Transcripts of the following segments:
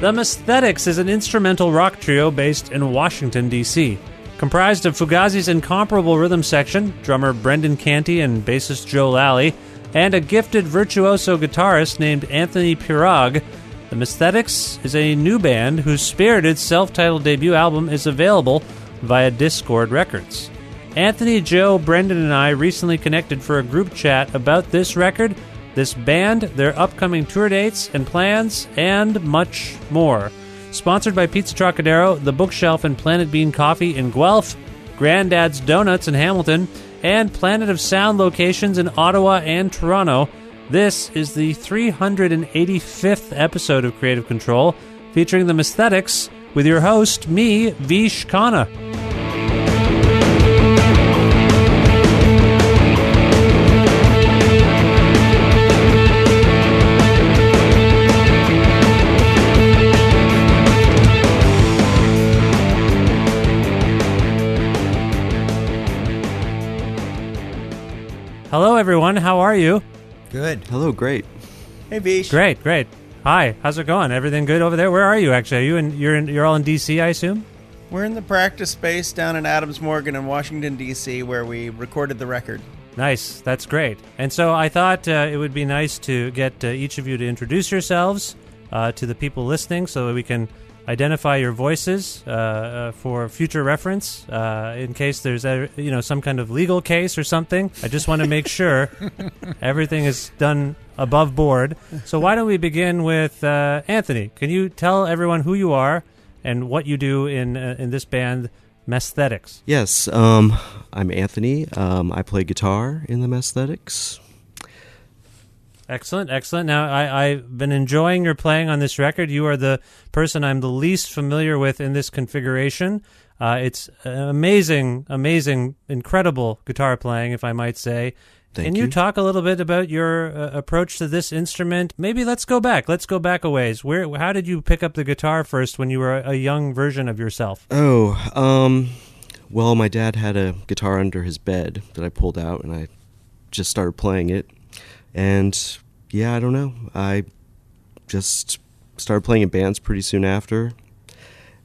The Messthetics is an instrumental rock trio based in Washington, D.C. Comprised of Fugazi's incomparable rhythm section, drummer Brendan Canty and bassist Joe Lally, and a gifted virtuoso guitarist named Anthony Pirog, the Messthetics is a new band whose spirited self-titled debut album is available via Discord Records. Anthony, Joe, Brendan, and I recently connected for a group chat about this record, this band, their upcoming tour dates and plans, and much more. Sponsored by Pizza Trocadero, The Bookshelf and Planet Bean Coffee in Guelph, Granddad's Donuts in Hamilton, and Planet of Sound locations in Ottawa and Toronto, this is the 385th episode of Creative Control, featuring the Messthetics, with your host, me, Vish Khanna. Hello, everyone. How are you? Good. Hello, great. Hey, Vish. Great. Hi, how's it going? Everything good over there? Where are you, actually? You're all in D.C., I assume? We're in the practice space down in Adams Morgan in Washington, D.C., where we recorded the record. Nice. That's great. And so I thought it would be nice to get each of you to introduce yourselves to the people listening so that we can identify your voices for future reference in case there's some kind of legal case or something. I just want to make sure everything is done above board. So why don't we begin with Anthony? Can you tell everyone who you are and what you do in this band, Messthetics? Yes, I'm Anthony. I play guitar in the Messthetics. Excellent. Now, I've been enjoying your playing on this record. You are the person I'm the least familiar with in this configuration. It's amazing, incredible guitar playing, if I might say. Can you talk a little bit about your approach to this instrument? Maybe let's go back a ways. How did you pick up the guitar first when you were a young version of yourself? Well, my dad had a guitar under his bed that I pulled out, and I just started playing it. And, yeah, I don't know. I just started playing in bands pretty soon after.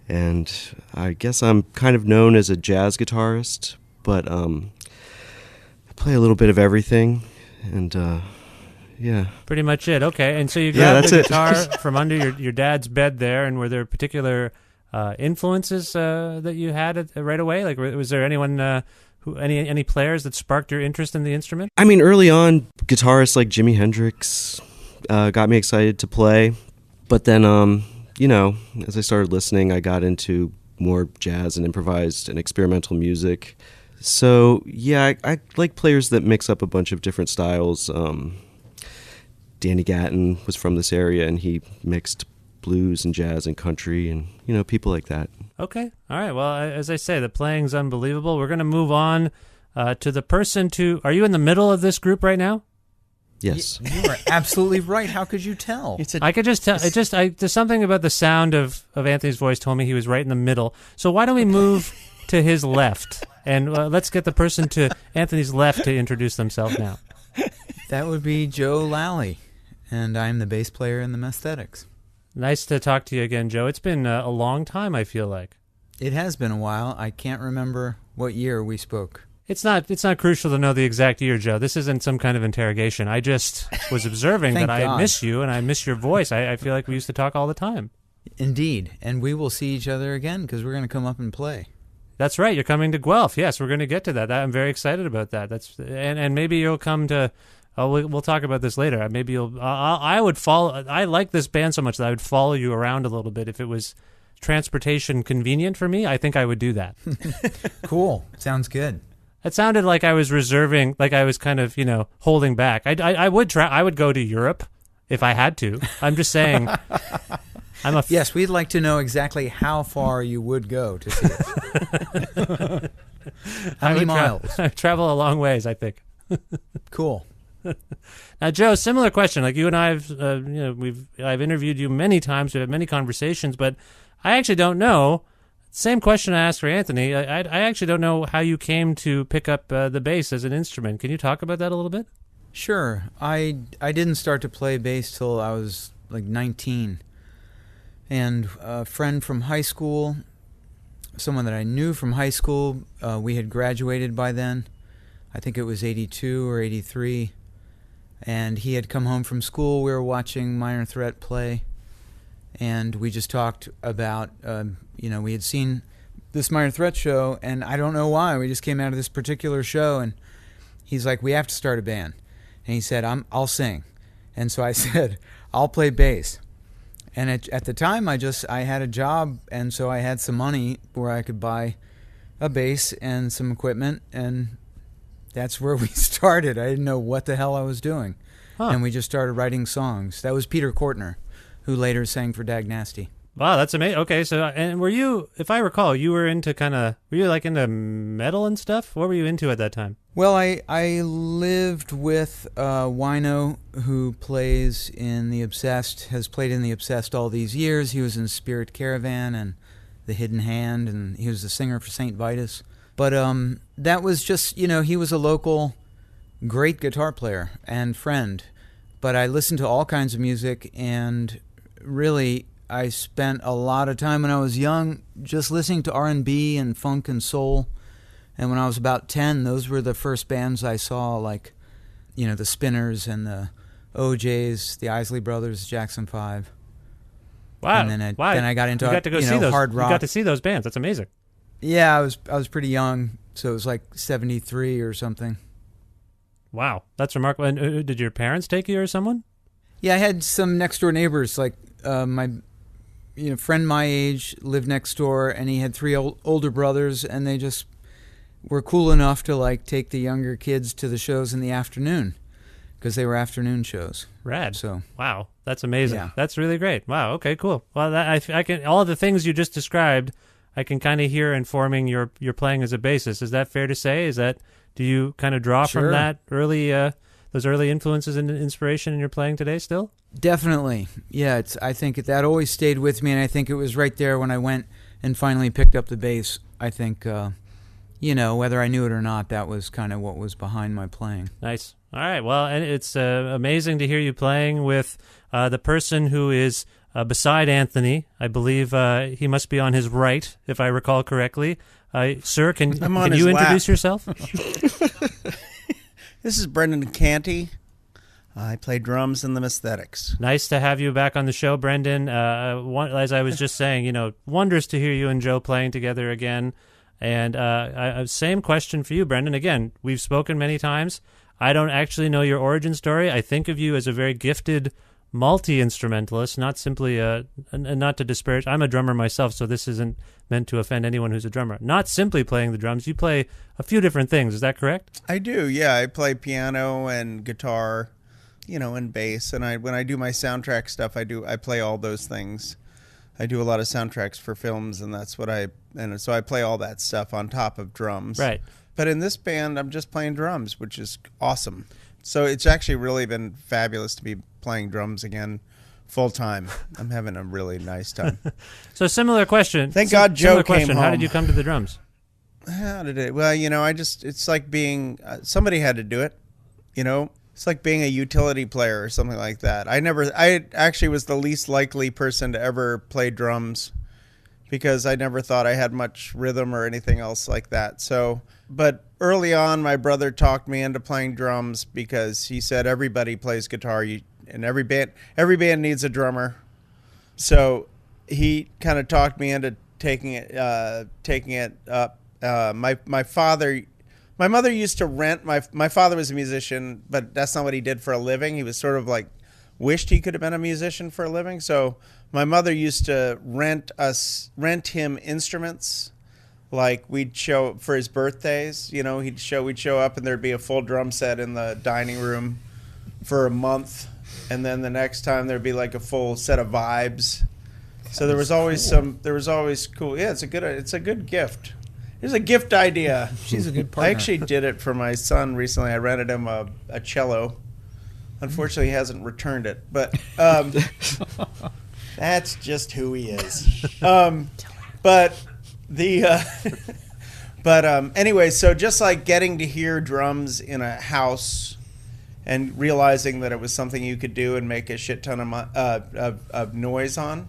And I guess I'm kind of known as a jazz guitarist, but I play a little bit of everything. And, yeah. Pretty much it. Okay. And so you grabbed the guitar from under your dad's bed there, and were there particular influences that you had right away? Like, was there anyone... Any players that sparked your interest in the instrument? I mean, early on, guitarists like Jimi Hendrix got me excited to play. But then, as I started listening, I got into more jazz and improvised and experimental music. So, yeah, I like players that mix up a bunch of different styles. Danny Gatton was from this area, and he mixed blues and jazz and country and, people like that. Okay. All right. Well, as I say, the playing's unbelievable. We're going to move on to the person to... Are you in the middle of this group right now? Yes. You are absolutely right. How could you tell? I could just tell. There's something about the sound of Anthony's voice told me he was right in the middle. So why don't we move to his left? And let's get the person to Anthony's left to introduce themselves now. That would be Joe Lally, and I'm the bass player in the Messthetics. Nice to talk to you again, Joe. It's been a long time, I feel like. It has been a while. I can't remember what year we spoke. It's not crucial to know the exact year, Joe. This isn't some kind of interrogation. I just was observing that I miss you and I miss your voice. I feel like we used to talk all the time. Indeed. And we will see each other again because we're going to come up and play. That's right. You're coming to Guelph. Yes, we're going to get to that. I'm very excited about that. And maybe you'll come to... we'll talk about this later. Maybe you'll... I would follow... I like this band so much that I would follow you around a little bit. If it was transportation convenient for me, I think I would do that. Cool. Sounds good. It sounded like I was reserving, like I was kind of, holding back. I would go to Europe if I had to. I'm just saying... Yes, we'd like to know exactly how far you would go to see us. How many miles? I travel a long ways, I think. Cool. Now, Joe, similar question. Like you and I've interviewed you many times. We've had many conversations, but I actually don't know. Same question I asked for Anthony. I actually don't know how you came to pick up the bass as an instrument. Can you talk about that a little bit? Sure. I didn't start to play bass till I was like 19. And a friend from high school, someone that I knew from high school, we had graduated by then. I think it was 82 or 83. And he had come home from school. We were watching Minor Threat play. And we just talked about, we had seen this Minor Threat show, and I don't know why. We just came out of this particular show, and he's like, we have to start a band. And he said, I'll sing. And so I said, I'll play bass. And at the time, I had a job, and so I had some money where I could buy a bass and some equipment, and that's where we started. I didn't know what the hell I was doing. Huh. And we just started writing songs. That was Peter Kortner, who later sang for Dag Nasty. Wow, that's amazing. Okay, so, and were you, if I recall, you were into were you like into metal and stuff? What were you into at that time? Well, I lived with Wino, who plays in The Obsessed, has played in The Obsessed all these years. He was in Spirit Caravan and The Hidden Hand, and he was the singer for St. Vitus. But that was just, he was a local great guitar player and friend. But I listened to all kinds of music, and really I spent a lot of time when I was young just listening to R&B and funk and soul. And when I was about 10, those were the first bands I saw, like, the Spinners and the OJs, the Isley Brothers, Jackson 5. Wow. And then I got into hard rock. You got to see those bands. That's amazing. Yeah, I was pretty young, so it was like 73 or something. Wow, that's remarkable. And did your parents take you or someone? Yeah, I had some next door neighbors. Like my friend my age lived next door, and he had three older brothers, and they just were cool enough to like take the younger kids to the shows in the afternoon because they were afternoon shows. Rad. So wow, that's amazing. Yeah. That's really great. Wow. Okay. Cool. Well, I can all the things you just described, I can kind of hear informing your playing as a bassist. Is that fair to say? Do you kind of draw Sure. from that those early influences and inspiration in your playing today still? Definitely. Yeah, I think that always stayed with me, and I think it was right there when I went and finally picked up the bass. I think, whether I knew it or not, that was kind of what was behind my playing. Nice. All right. Well, and it's amazing to hear you playing with the person who is beside Anthony. I believe he must be on his right, if I recall correctly. Sir, can you introduce yourself? This is Brendan Canty. I play drums in the Messthetics. Nice to have you back on the show, Brendan. As I was just saying, wondrous to hear you and Joe playing together again. And same question for you, Brendan. Again, we've spoken many times. I don't actually know your origin story. I think of you as a very gifted multi-instrumentalist, not simply and not to disparage. I'm a drummer myself, so this isn't meant to offend anyone who's a drummer. Not simply playing the drums. You play a few different things. Is that correct? I do, yeah. I play piano and guitar, and bass. And when I do my soundtrack stuff, I play all those things. I do a lot of soundtracks for films, and so I play all that stuff on top of drums. Right. But in this band, I'm just playing drums, which is awesome. So it's actually really been fabulous to be playing drums again full time. I'm having a really nice time. So similar question. Thank God Joe came home. How did you come to the drums? How did it? Well, it's like being, somebody had to do it, It's like being a utility player or something like that. I actually was the least likely person to ever play drums because I never thought I had much rhythm or anything else like that. So, but early on, my brother talked me into playing drums because he said everybody plays guitar, and every band needs a drummer. So he kind of talked me into taking it up. My mother used to rent. My father was a musician, but that's not what he did for a living. He was sort of like wished he could have been a musician for a living. So my mother used to rent him instruments. Like we'd show for his birthdays, we'd show up and there'd be a full drum set in the dining room for a month, and then the next time there'd be like a full set of vibes. So there was always cool. Yeah, it's a good gift. Here's a gift idea. She's a good partner. I actually did it for my son recently. I rented him a cello. Unfortunately, he hasn't returned it, but that's just who he is. Anyway, so just like getting to hear drums in a house and realizing that it was something you could do and make a shit ton of noise on.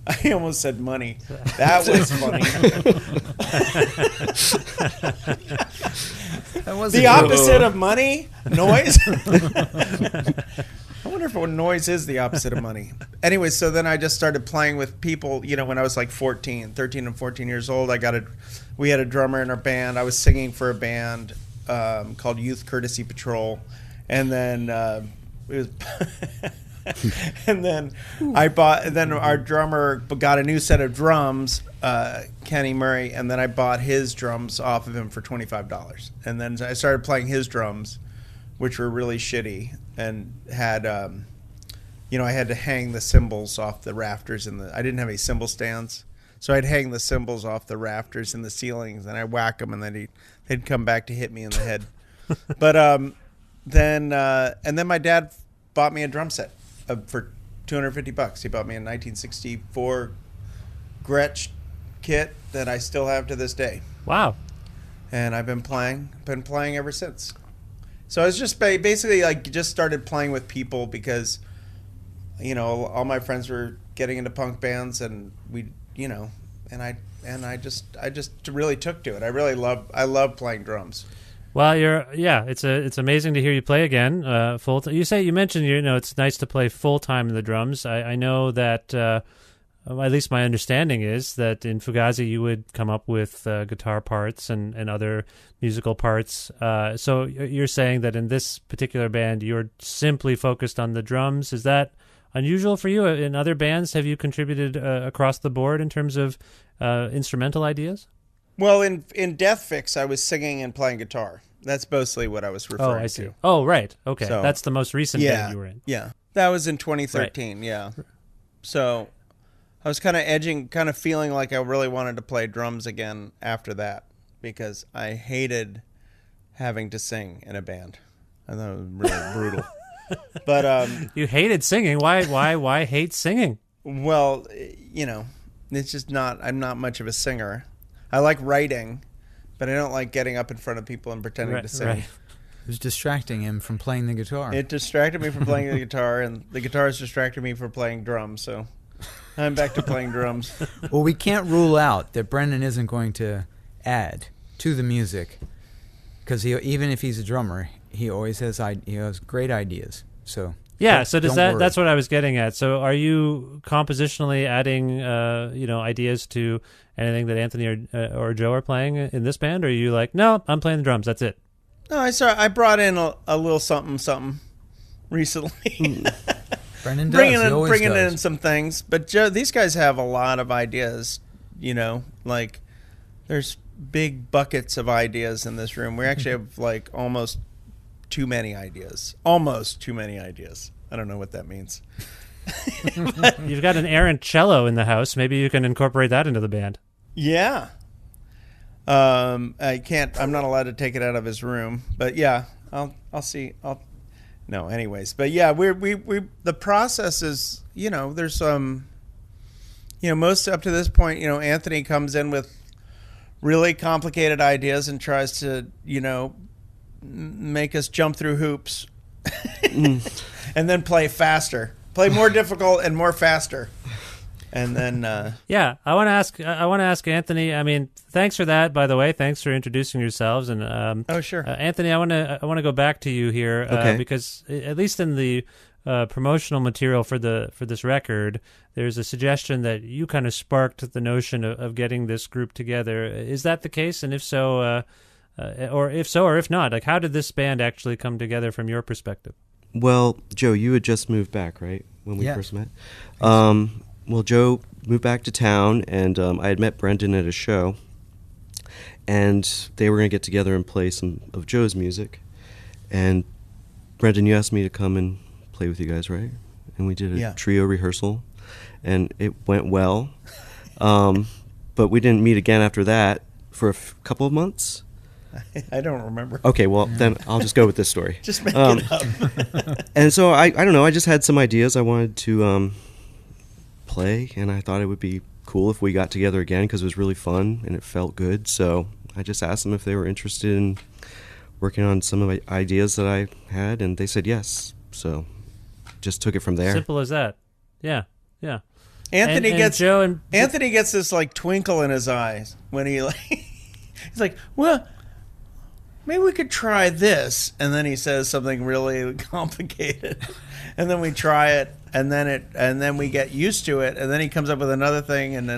I almost said money. That was funny. That was The opposite of money? Noise? I wonder if noise is the opposite of money. Anyway, so then I just started playing with people, when I was like 13 and 14 years old. We had a drummer in our band. I was singing for a band called Youth Courtesy Patrol. And then it was and then our drummer got a new set of drums, Kenny Murray, and then I bought his drums off of him for $25. And then I started playing his drums, which were really shitty, and had I had to hang the cymbals off the rafters I didn't have any cymbal stands, so I'd hang the cymbals off the rafters in the ceilings, and I'd whack them, and then they'd come back to hit me in the head. But then my dad bought me a drum set for $250. He bought me a 1964 Gretsch kit that I still have to this day. Wow. And I've been playing ever since. So I was just basically just started playing with people because, all my friends were getting into punk bands, and I just really took to it. I love playing drums. Well, it's amazing to hear you play again. You mentioned it's nice to play full time in the drums. I know that at least my understanding is that in Fugazi you would come up with guitar parts and other musical parts. So you're saying that in this particular band you're simply focused on the drums. Is that unusual for you? In other bands, have you contributed across the board in terms of instrumental ideas? Well, in Death Fix, I was singing and playing guitar. That's mostly what I was referring to. Oh, I see. Oh, right. Okay. So, that's the most recent band you were in. Yeah. That was in 2013, right. Yeah. So I was kind of feeling like I really wanted to play drums again after that, because I hated having to sing in a band. I thought it was really brutal. But you hated singing. Why hate singing? Well, it's just I'm not much of a singer. I like writing, but I don't like getting up in front of people and pretending to sing. Right. It was distracting him from playing the guitar. It distracted me from playing the guitar, and the guitars distracted me from playing drums, so I'm back to playing drums. Well, we can't rule out that Brendan isn't going to add to the music, because even if he's a drummer, he always has great ideas. So yeah, so that's what I was getting at. So are you compositionally adding ideas to anything that Anthony or Joe are playing in this band, or are you like, no, I'm playing the drums, that's it? No, I brought in a little something recently. Brendan does. Bringing in some things, but Joe, these guys have a lot of ideas. Like there's big buckets of ideas in this room. We actually have almost too many ideas. Almost too many ideas. I don't know what that means. You've got an errant cello in the house. Maybe you can incorporate that into the band. Yeah. I can't. I'm not allowed to take it out of his room. But yeah, I'll see. No. Anyways, but yeah, we the process is there's most up to this point Anthony comes in with really complicated ideas and tries to make us jump through hoops, and then play more difficult and more faster. And then, I want to ask Anthony. I mean, thanks for that, by the way. Thanks for introducing yourselves. And oh, sure, Anthony, I want to go back to you here, okay. Because at least in the promotional material for this record, there's a suggestion that you kind of sparked the notion of getting this group together. Is that the case? And if so, or if not, how did this band actually come together from your perspective? Well, Joe, you had just moved back, right, when we first met? Well, Joe moved back to town, and I had met Brendan at a show, and they were going to get together and play some of Joe's music. And Brendan, you asked me to come and play with you guys, right? And we did a trio rehearsal, and it went well. But we didn't meet again after that for a couple of months. I don't remember. Okay, well, then I'll just go with this story. Just make it up. And so I don't know, I just had some ideas I wanted to play, and I thought it would be cool if we got together again because it was really fun and it felt good. So I just asked them if they were interested in working on some of the ideas that I had, and they said yes. So just took it from there. Simple as that. Yeah. Anthony and gets Joe and Anthony gets this like twinkle in his eyes when he like he's like, well, maybe we could try this, and then he says something really complicated, and then we try it, and then we get used to it, and then he comes up with another thing, and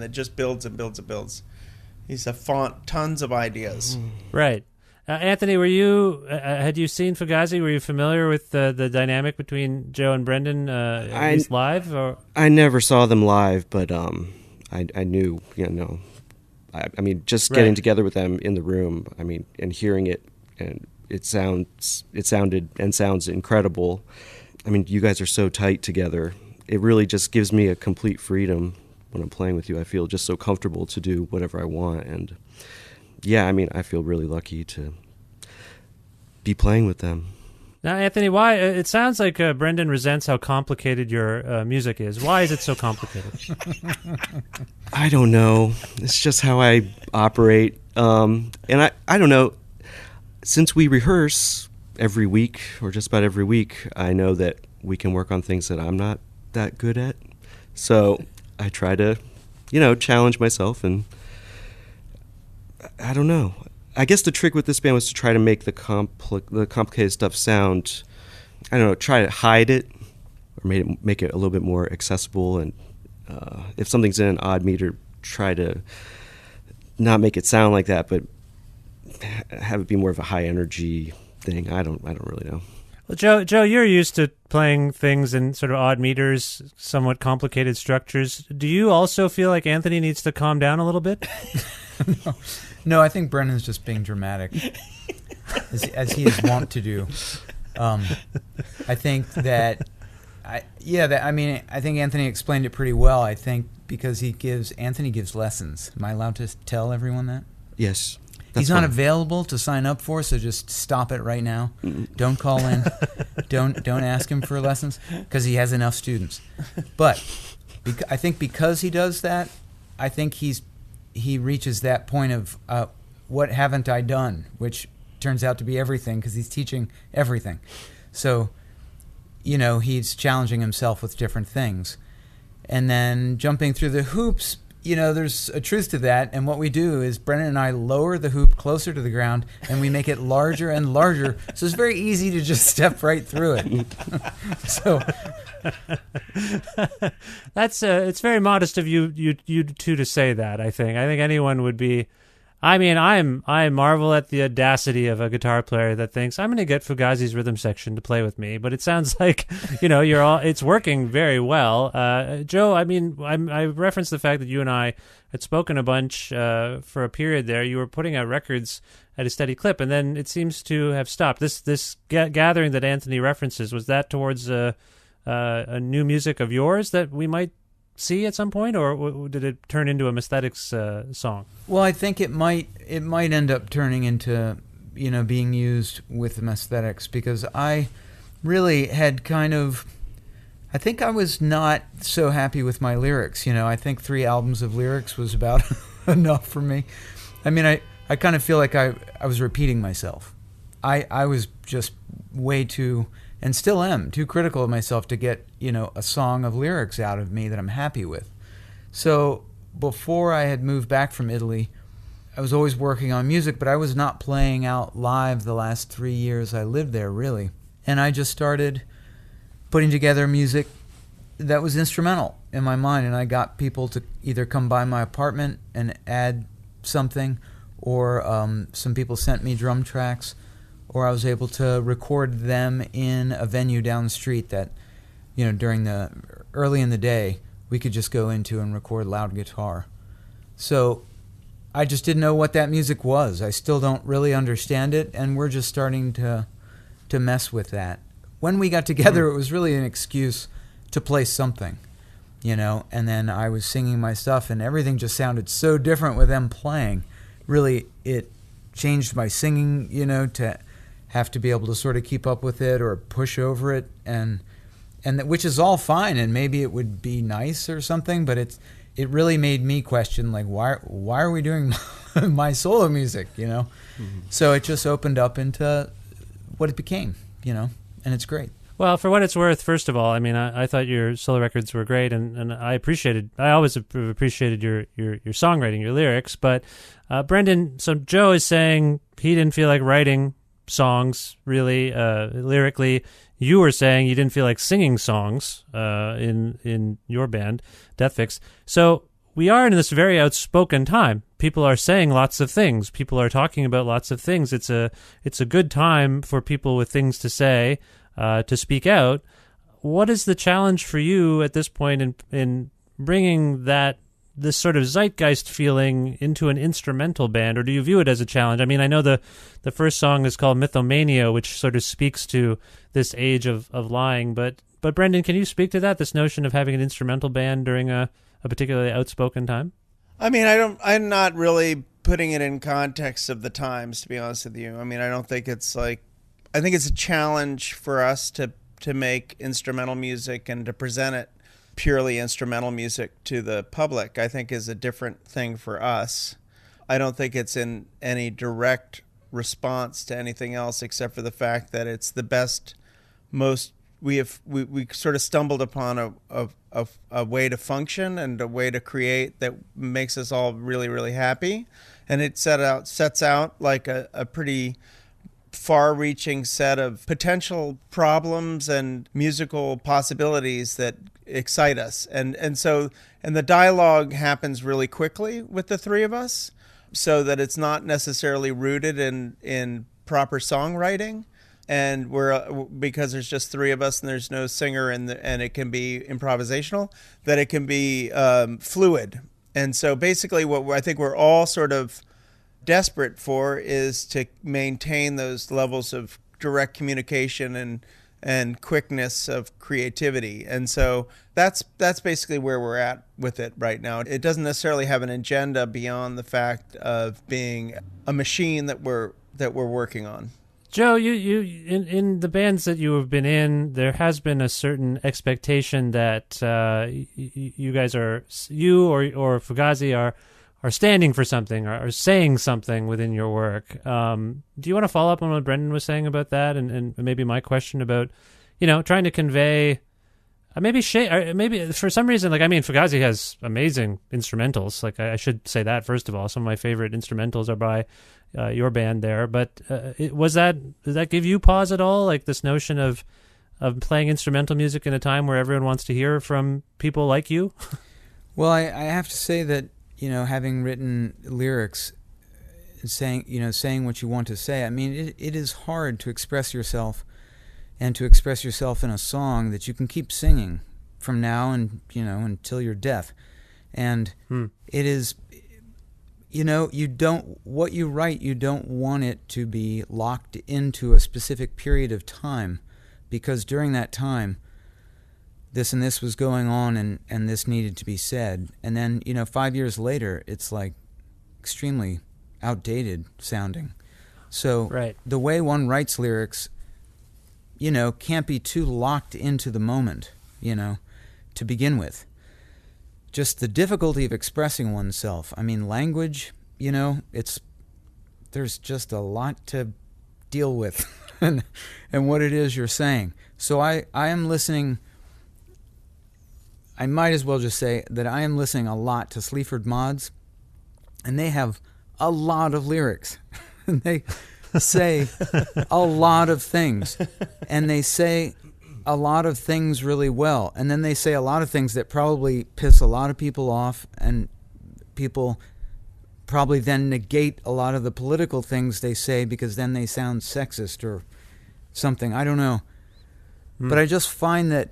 it just builds and builds and builds. He's a font, tons of ideas. Right. Anthony, were you had you seen Fugazi? Were you familiar with the dynamic between Joe and Brendan, at least live? Or? I never saw them live, but I knew, I mean, just getting together with them in the room, I mean, and hearing it, and it sounded and sounds incredible. I mean, you guys are so tight together. It really just gives me a complete freedom when I'm playing with you. I feel just so comfortable to do whatever I want, and yeah, I mean, I feel really lucky to be playing with them. Now, Anthony, why? It sounds like Brendan resents how complicated your music is. Why is it so complicated? I don't know. It's just how I operate. And I don't know. Since we rehearse every week, or just about every week, I know that we can work on things that I'm not that good at. So I try to, challenge myself, and I don't know. I guess the trick with this band was to try to make the complicated stuff sound, I don't know, try to hide it, or make it a little bit more accessible. And if something's in an odd meter, try to not make it sound like that, but have it be more of a high energy thing. I don't really know. Well, Joe, you're used to playing things in sort of odd meters, somewhat complicated structures. Do you also feel like Anthony needs to calm down a little bit? No, I think Brendan's just being dramatic, as he is wont to do. I think that, I think Anthony explained it pretty well. I think because Anthony gives lessons. Am I allowed to tell everyone that? Yes. He's not available to sign up for, so just stop it right now. Don't call in. Don't ask him for lessons, because he has enough students. But I think because he does that, I think he reaches that point of what haven't I done, which turns out to be everything, because he's teaching everything. So, he's challenging himself with different things. And then jumping through the hoops, there's a truth to that, and what we do is Brendan and I lower the hoop closer to the ground, and we make it larger and larger, so it's very easy to just step right through it. So that's it's very modest of you two to say that. I think anyone would be. I mean, I marvel at the audacity of a guitar player that thinks I'm going to get Fugazi's rhythm section to play with me. But it sounds like, it's working very well. Joe, I mean, I referenced the fact that you and I had spoken a bunch for a period there. You were putting out records at a steady clip, and then it seems to have stopped. This gathering that Anthony references, was that towards a new music of yours that we might see at some point, or did it turn into a Messthetics song? Well, I think it might end up turning into being used with the Messthetics, because I really had I think I was not so happy with my lyrics. I think 3 albums of lyrics was about enough for me. I mean, I kind of feel like I was repeating myself. I was just way too, and still am, too critical of myself to get, a song of lyrics out of me that I'm happy with. So before I had moved back from Italy, I was always working on music, but I was not playing out live the last 3 years I lived there, really. And I just started putting together music that was instrumental in my mind, and I got people to either come by my apartment and add something, or some people sent me drum tracks, or I was able to record them in a venue down the street that, during the early in the day, we could just go into and record loud guitar. So I just didn't know what that music was. I still don't really understand it, and we're just starting to mess with that. When we got together, it was really an excuse to play something, and then I was singing my stuff, and everything just sounded so different with them playing. Really, it changed my singing, to have to be able to sort of keep up with it or push over it, and which is all fine, and maybe it would be nice or something, but it really made me question, like, why are we doing my solo music, So it just opened up into what it became, and it's great. Well, for what it's worth, first of all, I mean, I thought your solo records were great, and I always appreciated your songwriting, your lyrics. But Brendan, so Joe is saying he didn't feel like writing songs really lyrically. You were saying you didn't feel like singing songs in your band, Deathfix. So we are in this very outspoken time. People are saying lots of things. People are talking about lots of things. It's a good time for people with things to say. To speak out. What is the challenge for you at this point in bringing this sort of zeitgeist feeling into an instrumental band, or do you view it as a challenge? I mean, I know the first song is called Mythomania, which sort of speaks to this age of lying, but Brendan, can you speak to that, this notion of having an instrumental band during a particularly outspoken time? I mean, I'm not really putting it in context of the times, to be honest with you. I mean, I don't think it's like, I think it's a challenge for us to make instrumental music and to present it purely instrumental music to the public. I think is a different thing for us. I don't think it's in any direct response to anything else except for the fact that it's the best, most we sort of stumbled upon a way to function and a way to create that makes us all really, really happy, and it sets out like a pretty far-reaching set of potential problems and musical possibilities that excite us, and the dialogue happens really quickly with the three of us, so that it's not necessarily rooted in proper songwriting, and because there's just three of us and there's no singer, and it can be improvisational, that it can be fluid. And so basically what I think we're all sort of desperate for is to maintain those levels of direct communication and quickness of creativity. And so that's basically where we're at with it right now. It doesn't necessarily have an agenda beyond the fact of being a machine that we're working on. Joe, you in the bands that you have been in, there has been a certain expectation that you guys or Fugazi are standing for something or saying something within your work. Do you want to follow up on what Brendan was saying about that, and maybe my question about, trying to convey, maybe for some reason, like, I mean, Fugazi has amazing instrumentals. Like, I should say that first of all. Some of my favorite instrumentals are by your band there. But does that give you pause at all? Like this notion of playing instrumental music in a time where everyone wants to hear from people like you? Well, I have to say that, having written lyrics, saying what you want to say, I mean, it is hard to express yourself, and to express yourself in a song that you can keep singing from now and, until your death. And it is, what you write, you don't want it to be locked into a specific period of time, because during that time, this and this was going on, and this needed to be said. And then, 5 years later, it's like extremely outdated sounding. So right. The way one writes lyrics, can't be too locked into the moment, to begin with. Just the difficulty of expressing oneself. I mean, language, there's just a lot to deal with and what it is you're saying. So I am listening. I might as well just say that I am listening a lot to Sleaford Mods, and they have a lot of lyrics. And they say a lot of things, and they say a lot of things really well. And then they say a lot of things that probably piss a lot of people off, and people probably then negate a lot of the political things they say because then they sound sexist or something. I don't know. But I just find that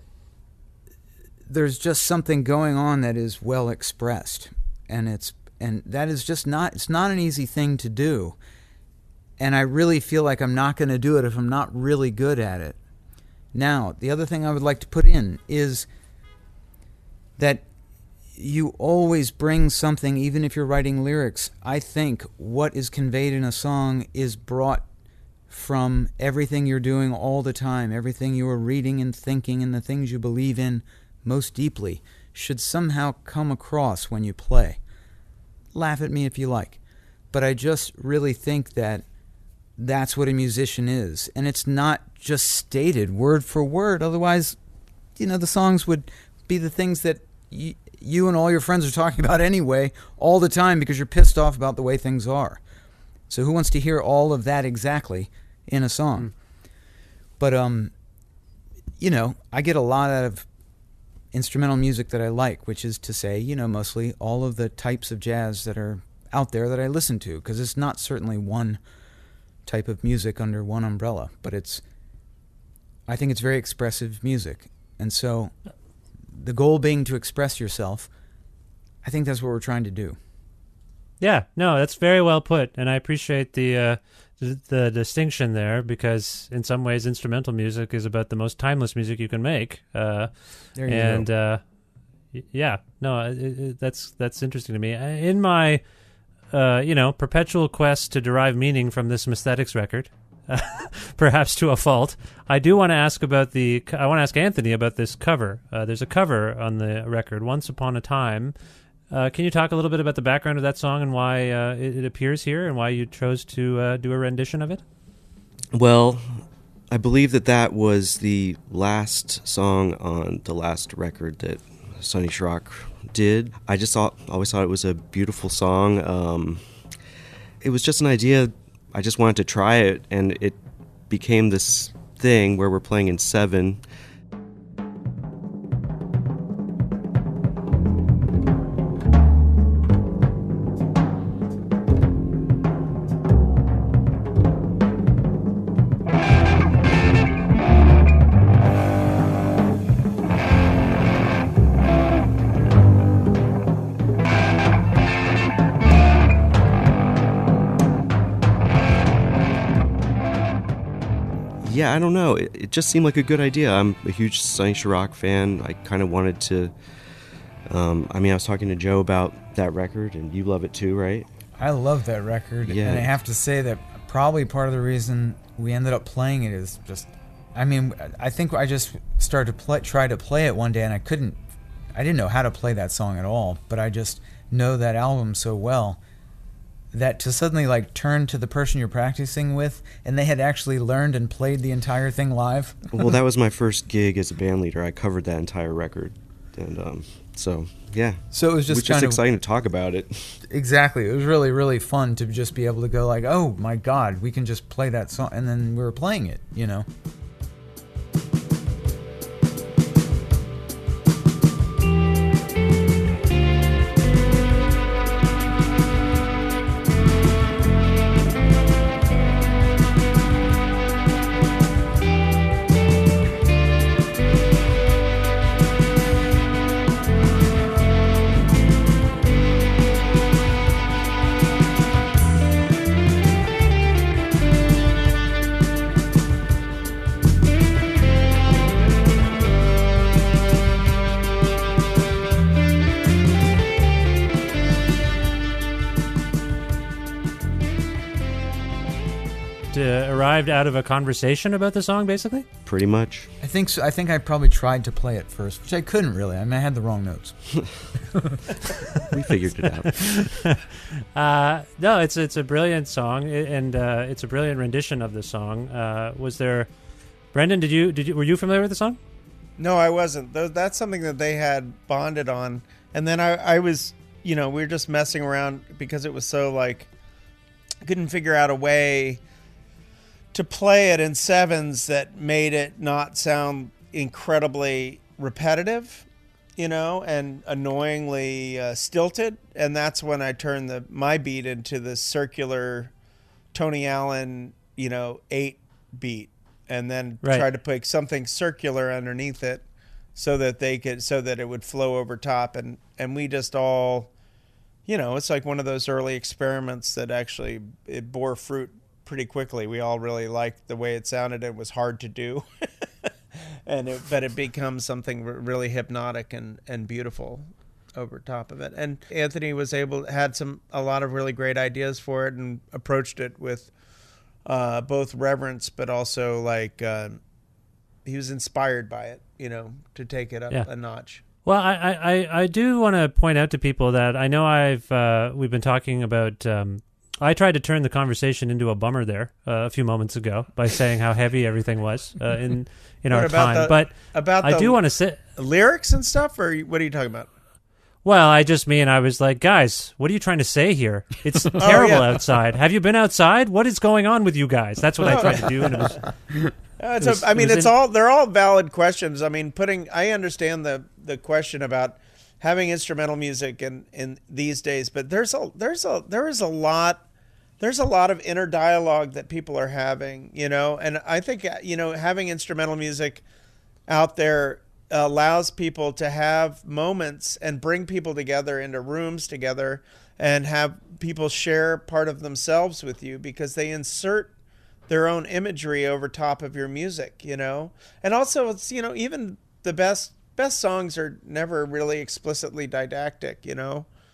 there's just something going on that is well expressed, and that is just it's not an easy thing to do. And I really feel like I'm not going to do it if I'm not really good at it. Now, the other thing I would like to put in is that you always bring something, even if you're writing lyrics. I think what is conveyed in a song is brought from everything you're doing all the time, everything you are reading and thinking, and the things you believe in most deeply should somehow come across when you play. Laugh at me if you like. But I just really think that that's what a musician is. And it's not just stated word for word. Otherwise, the songs would be the things that you and all your friends are talking about anyway all the time because you're pissed off about the way things are. So who wants to hear all of that exactly in a song? But, I get a lot out of instrumental music that I like, which is to say, mostly all of the types of jazz that are out there that I listen to, because it's not certainly one type of music under one umbrella, but I think it's very expressive music. And so the goal being to express yourself, I think that's what we're trying to do. Yeah, no, that's very well put, and I appreciate the distinction there, because in some ways instrumental music is about the most timeless music you can make. There you go. Yeah, no, that's interesting to me. In my perpetual quest to derive meaning from this Messthetics record, perhaps to a fault, I do want to ask Anthony about this cover. There's a cover on the record, Once Upon a Time. Can you talk a little bit about the background of that song and why it appears here and why you chose to do a rendition of it? Well, I believe that was the last song on the last record that Sonny Chirac did. I just always thought it was a beautiful song. It was just an idea. I just wanted to try it, and it became this thing where we're playing in 7. Yeah, I don't know. It just seemed like a good idea. I'm a huge Sonny Chirac fan. I kind of wanted to... I was talking to Joe about that record, and you love it too, right? I love that record, Yeah. And I have to say that probably part of the reason we ended up playing it is just... I think I just started to try to play it one day, and I didn't know how to play that song at all, but I just know that album so well that to suddenly turn to the person you're practicing with and they had actually learned and played the entire thing live. Well, that was my first gig as a band leader. I covered that entire record, and so yeah. So it was just exciting to talk about it. Exactly. It was really, really fun to just be able to go oh my God, we can just play that song, and then we were playing it, Arrived out of a conversation about the song, basically? Pretty much. I think so. I think I probably tried to play it first, which I couldn't really. I had the wrong notes. We figured it out. No, it's a brilliant song, and it's a brilliant rendition of the song. Was there, Brendan? Were you familiar with the song? No, I wasn't. That's something that they had bonded on, and then I was, we were just messing around because it was so I couldn't figure out a way to play it in 7s that made it not sound incredibly repetitive, and annoyingly stilted. And that's when I turned my beat into the circular Tony Allen, 8 beat, and then tried to put something circular underneath it so that it would flow over top. And we just all, it's like one of those early experiments that actually it bore fruit pretty quickly. We all really liked the way it sounded. It was hard to do, but it becomes something really hypnotic and beautiful over top of it. And Anthony had a lot of really great ideas for it and approached it with both reverence, but also he was inspired by it, to take it up a notch. Well, I do want to point out to people that I know we've been talking about I tried to turn the conversation into a bummer there a few moments ago by saying how heavy everything was in our time. But I do want to say lyrics and stuff, or what are you talking about? Well, I was like, guys, what are you trying to say here? It's terrible outside. Have you been outside? What is going on with you guys? That's what I tried to do, and it was. They're all valid questions. I mean, I understand the question about having instrumental music in these days, but there is a lot of inner dialogue that people are having, and I think having instrumental music out there allows people to have moments and bring people together into rooms together and have people share part of themselves with you because they insert their own imagery over top of your music, and also it's, even the best songs are never really explicitly didactic,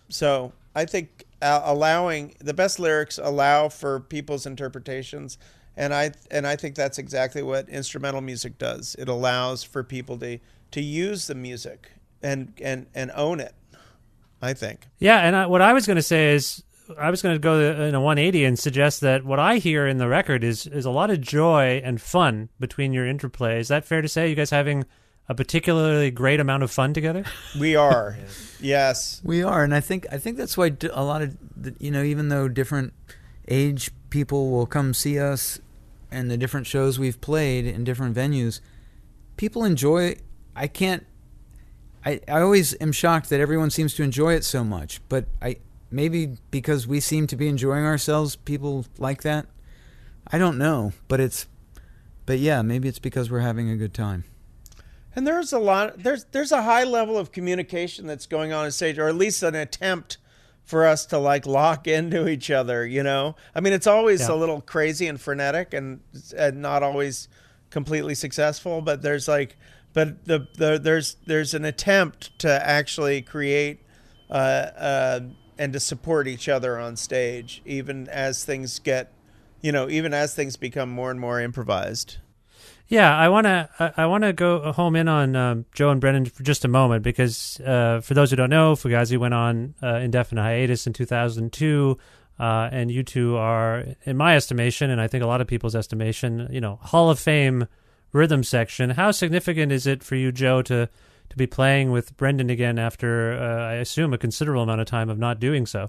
so I think allowing the best lyrics allow for people's interpretations. And I think that's exactly what instrumental music does. It allows for people to use the music and own it, I think. Yeah, and what I was going to say is I was going to go in a 180 and suggest that what I hear in the record is a lot of joy and fun between your interplay. Is that fair to say? You guys having a particularly great amount of fun together? We are. Yes. We are, and I think that's why a lot of even though different age people will come see us and the different shows we've played in different venues, people enjoy. I always am shocked that everyone seems to enjoy it so much, but maybe because we seem to be enjoying ourselves, people like that. I don't know, but yeah, maybe it's because we're having a good time. And there's a high level of communication that's going on stage, or at least an attempt for us to lock into each other, I mean, it's always a little crazy and frenetic and not always completely successful, but there's there's an attempt to actually create and to support each other on stage, even as things become more and more improvised. Yeah, I want to go home in on Joe and Brendan for just a moment because for those who don't know, Fugazi went on indefinite hiatus in 2002, and you two are, in my estimation, and I think a lot of people's estimation, Hall of Fame rhythm section. How significant is it for you, Joe, to be playing with Brendan again after I assume a considerable amount of time of not doing so?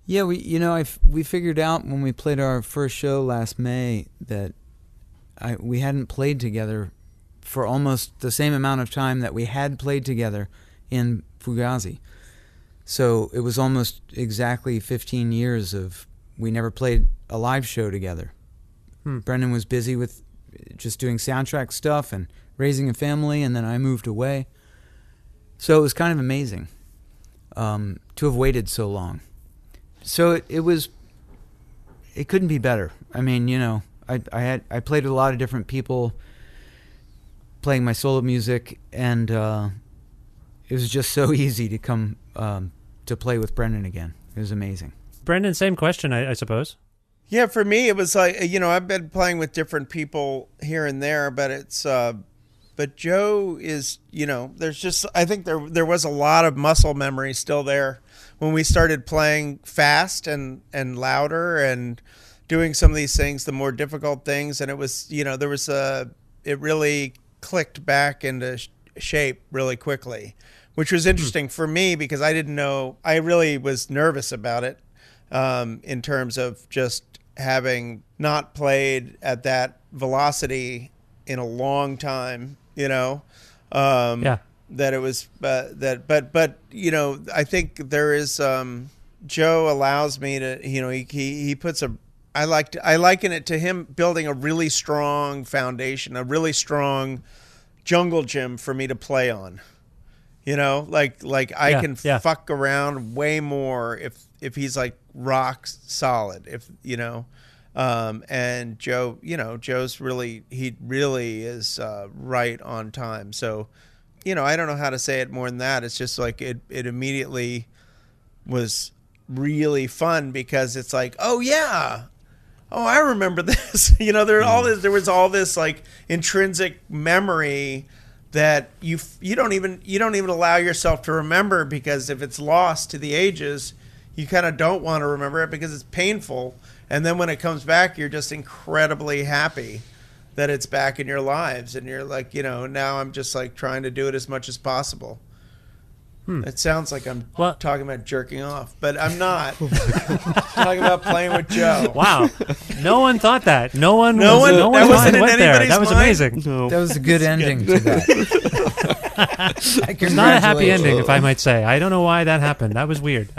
Yeah, we figured out when we played our first show last May that we hadn't played together for almost the same amount of time that we had played together in Fugazi. So it was almost exactly 15 years of we never played a live show together. Brendan was busy with just doing soundtrack stuff and raising a family, and then I moved away. So it was kind of amazing to have waited so long. So it couldn't be better. I mean, I played with a lot of different people playing my solo music, and it was just so easy to come to play with Brendan again. It was amazing. Brendan, same question, I suppose. Yeah, for me, it was like, I've been playing with different people here and there, but but Joe is, there's just, I think there was a lot of muscle memory still there when we started playing fast and louder and doing some of these things, the more difficult things. And it was, it really clicked back into shape really quickly, which was interesting for me because I didn't know, I really was nervous about it in terms of just having not played at that velocity in a long time, that it was, but I think there is, Joe allows me to, he puts I liken it to him building a really strong foundation, a really strong jungle gym for me to play on. I can fuck around way more if he's rock solid. And Joe, Joe's really is right on time. So, I don't know how to say it more than that. It's just it immediately was really fun because it's oh yeah. Oh, I remember this. There was all this intrinsic memory that you don't even allow yourself to remember because if it's lost to the ages, you kind of don't want to remember it because it's painful. And then when it comes back, you're just incredibly happy that it's back in your lives. And you're like, now I'm just like trying to do it as much as possible. It sounds like I'm talking about jerking off, but I'm not. Talking about playing with Joe. Wow. No one thought that. No one that wasn't in went there. anybody's That was mind? amazing. No. That was a good ending to that. It's not a happy ending, if I might say. I don't know why that happened. That was weird.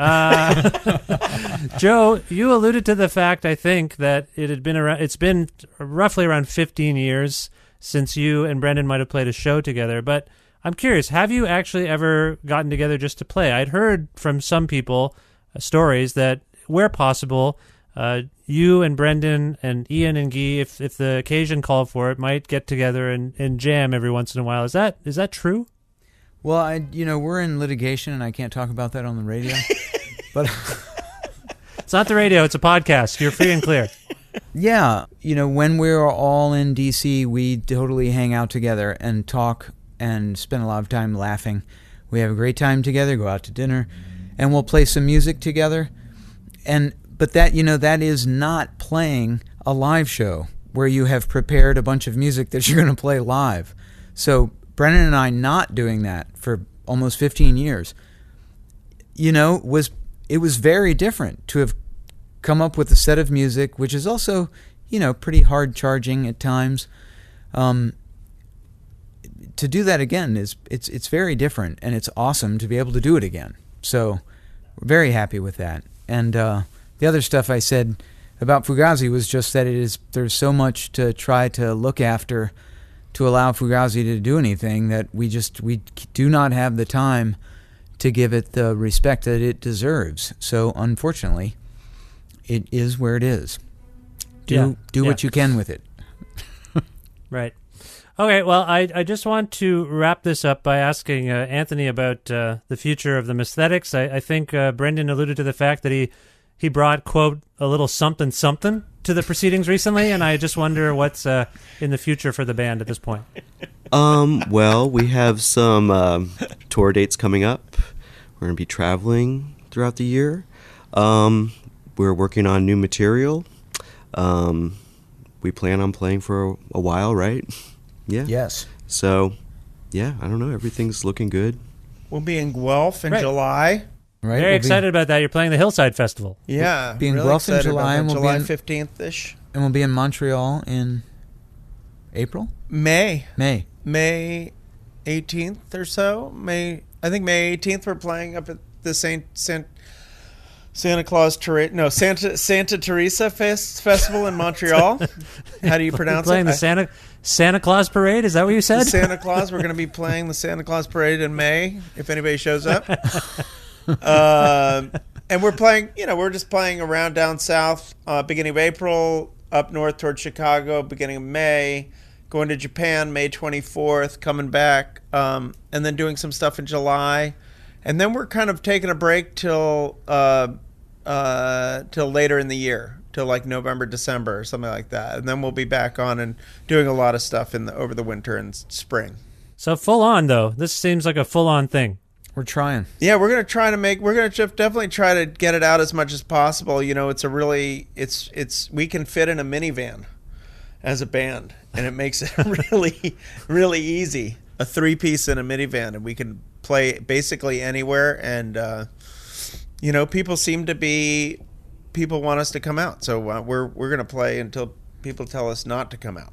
Joe, you alluded to the fact, I think, that it's been roughly around 15 years since you and Brendan might have played a show together, but I'm curious, have you actually ever gotten together just to play? I'd heard from some people stories that, where possible, you and Brendan and Ian and Guy, if the occasion called for it, might get together and jam every once in a while. Is that true? Well, we're in litigation, and I can't talk about that on the radio. But It's not the radio, it's a podcast. You're free and clear. yeah, when we're all in D.C., we totally hang out together and talk and spend a lot of time laughing. We have a great time together, go out to dinner, and we'll play some music together. But that, that is not playing a live show where you have prepared a bunch of music that you're going to play live. So Brennan and I not doing that for almost 15 years, it was very different to have come up with a set of music, which is also, pretty hard charging at times. To do that again it's very different, and it's awesome to be able to do it again. So we're very happy with that. And the other stuff I said about Fugazi was just that there's so much to try to look after to allow Fugazi to do anything that we do not have the time to give it the respect that it deserves. So unfortunately, it is where it is. Do what you can with it. Right. Okay, well, I just want to wrap this up by asking Anthony about the future of the Messthetics. I think Brendan alluded to the fact that he brought, quote, a little something to the proceedings recently, and I just wonder what's in the future for the band at this point. Well, we have some tour dates coming up. We're going to be traveling throughout the year. We're working on new material. We plan on playing for a while, right? Yeah. Yes. So, yeah, I don't know. Everything's looking good. We'll be in Guelph in Right. July. Right. Very excited about that. You're playing the Hillside Festival. Yeah. Be in really Guelph in excited July, about and that. we'll be July in- 15th-ish. And we'll be in Montreal in April? May 18th or so. May 18th we're playing up at the Santa Teresa Festival in Montreal. How do you pronounce Playing it? the Santa Claus Parade? Is that what you said? Santa Claus. We're going to be playing the Santa Claus Parade in May, if anybody shows up. And we're playing, we're just playing around down south, beginning of April, up north towards Chicago, beginning of May, going to Japan May 24th, coming back, and then doing some stuff in July. And then we're kind of taking a break till later in the year, till like November, December, or something like that. And then we'll be back on and doing a lot of stuff over the winter and spring. So full on, though. This seems like a full on thing. We're trying. Yeah, we're going to definitely try to get it out as much as possible. We can fit in a minivan as a band, and it makes it really, really easy. A 3-piece in a minivan, and we can play basically anywhere. And, people want us to come out. So we're going to play until people tell us not to come out.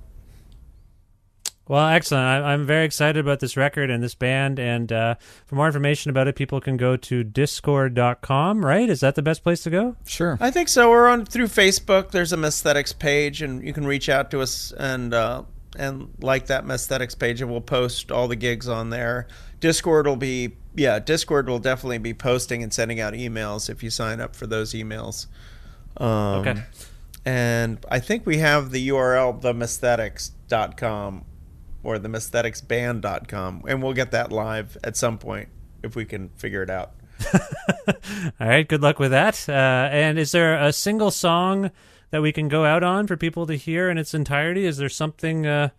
Well, excellent. I'm very excited about this record and this band. And for more information about it, people can go to discord.com, right? Is that the best place to go? Sure. I think so. We're on through Facebook. There's a Messthetics page, and you can reach out to us and like that Messthetics page, and we'll post all the gigs on there. Discord will definitely be posting and sending out emails if you sign up for those emails. Okay. And I think we have the URL, themessthetics.com or themesstheticsband.com, and we'll get that live at some point if we can figure it out. All right. Good luck with that. And is there a single song that we can go out on for people to hear in its entirety? Is there something, I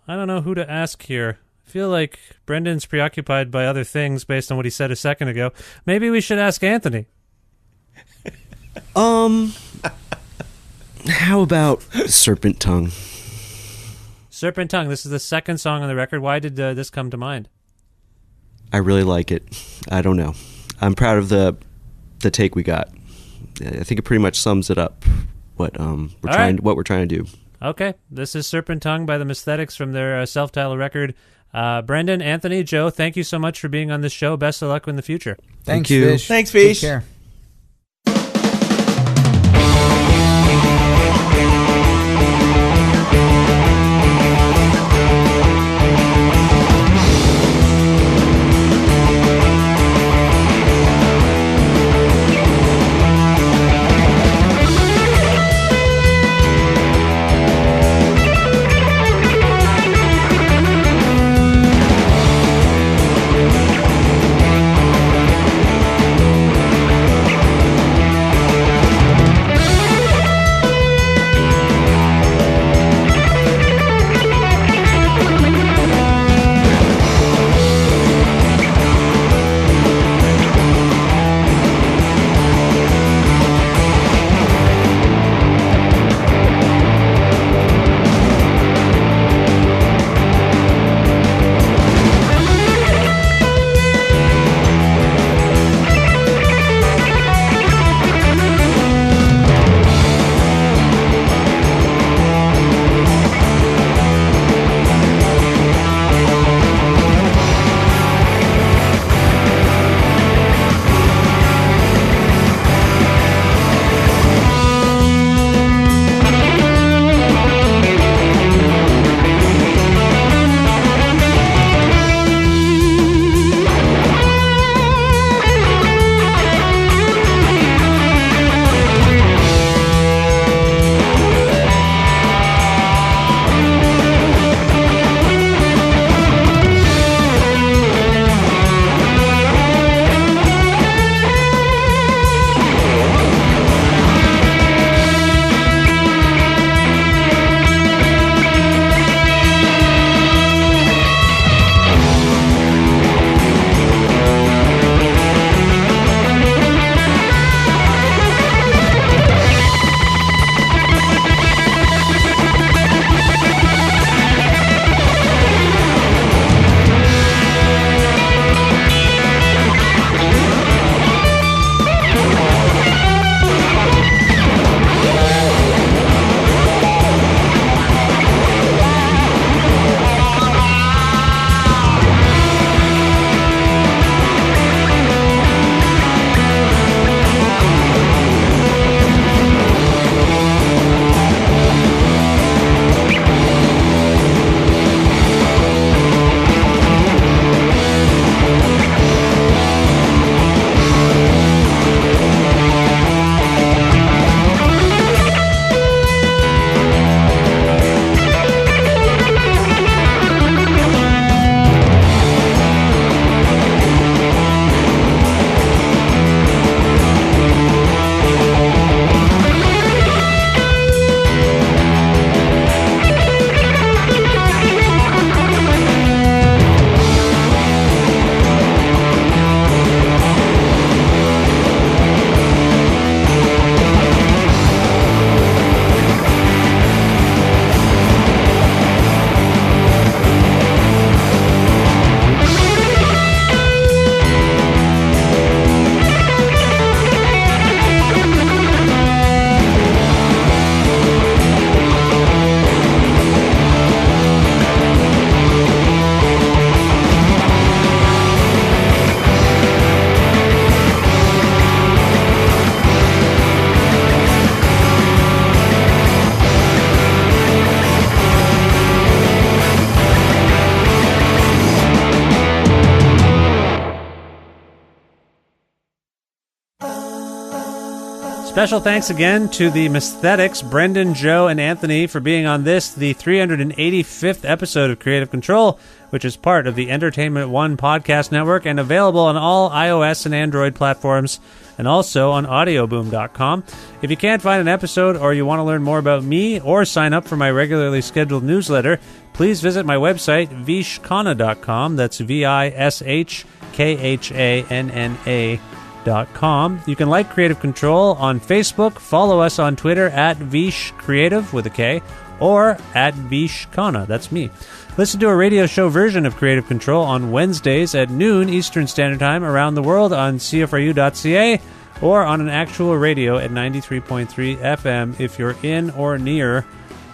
don't know who to ask here. I feel like Brendan's preoccupied by other things based on what he said a second ago. Maybe we should ask Anthony. How about Serpent Tongue? Serpent Tongue. This is the second song on the record. Why did this come to mind? I really like it. I don't know. I'm proud of the take we got. I think it pretty much sums it up. What we're trying to do. Okay, this is Serpent Tongue by the Messthetics from their self-titled record. Brendan, Anthony, Joe, thank you so much for being on this show. Best of luck in the future. Thanks, you. Fish. Thanks, Fish. Take care. Special thanks again to the Messthetics, Brendan, Joe, and Anthony for being on this, the 385th episode of Creative Control, which is part of the Entertainment One podcast network and available on all iOS and Android platforms and also on audioboom.com. If you can't find an episode or you want to learn more about me or sign up for my regularly scheduled newsletter, please visit my website, vishkhanna.com. That's VISHKHANNA.com. patreon.com. You can like Creative Control on Facebook, follow us on Twitter at Vish Creative with a K, or at Vish Khanna. That's me. Listen to a radio show version of Creative Control on Wednesdays at noon Eastern Standard Time around the world on CFRU.ca or on an actual radio at 93.3 FM if you're in or near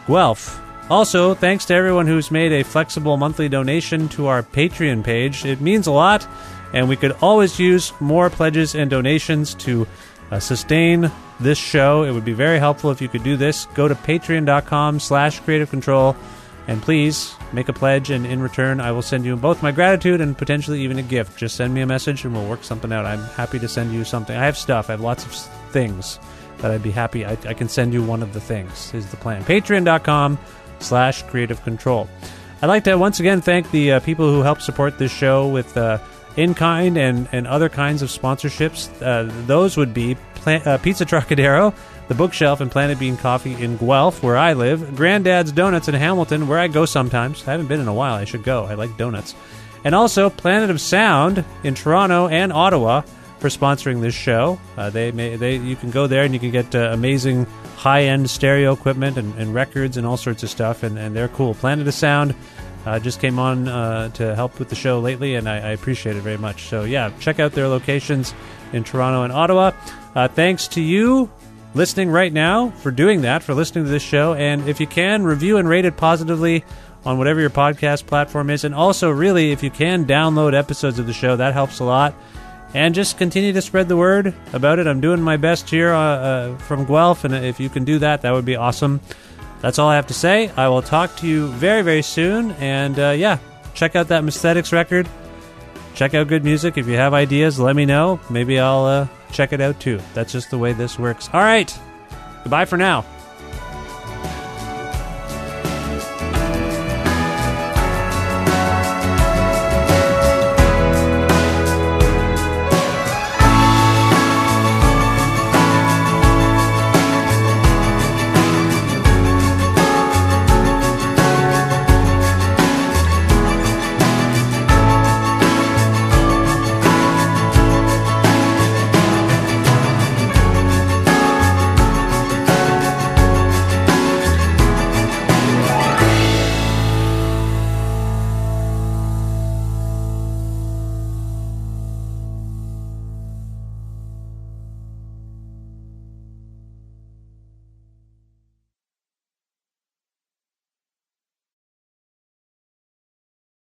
Guelph. Also, thanks to everyone who's made a flexible monthly donation to our Patreon page. It means a lot, and we could always use more pledges and donations to sustain this show. It would be very helpful if you could do this. Go to patreon.com/Creative Control, and please make a pledge, and in return, I will send you both my gratitude and potentially even a gift. Just send me a message, and we'll work something out. I'm happy to send you something. I have stuff. I have lots of things that I'd be happy. I can send you one of the things, is the plan. Patreon.com/Creative Control. I'd like to once again thank the people who help support this show with in-kind and other kinds of sponsorships. Those would be Pizza Trocadero, The Bookshelf, and Planet Bean Coffee in Guelph, where I live, Granddad's Donuts in Hamilton, where I go sometimes. I haven't been in a while. I should go. I like donuts. And also Planet of Sound in Toronto and Ottawa for sponsoring this show. You can go there and you can get amazing high-end stereo equipment and records and all sorts of stuff, and they're cool. Planet of Sound just came on to help with the show lately, and I appreciate it very much. So yeah, check out their locations in Toronto and Ottawa. Thanks to you listening right now for doing that, for listening to this show, and if you can, review and rate it positively on whatever your podcast platform is, and also really, if you can, download episodes of the show. That helps a lot. And just continue to spread the word about it. I'm doing my best here from Guelph, and if you can do that, that would be awesome. That's all I have to say. I will talk to you very, very soon. And yeah, check out that Messthetics record. Check out good music. If you have ideas, let me know. Maybe I'll check it out too. That's just the way this works. All right. Goodbye for now.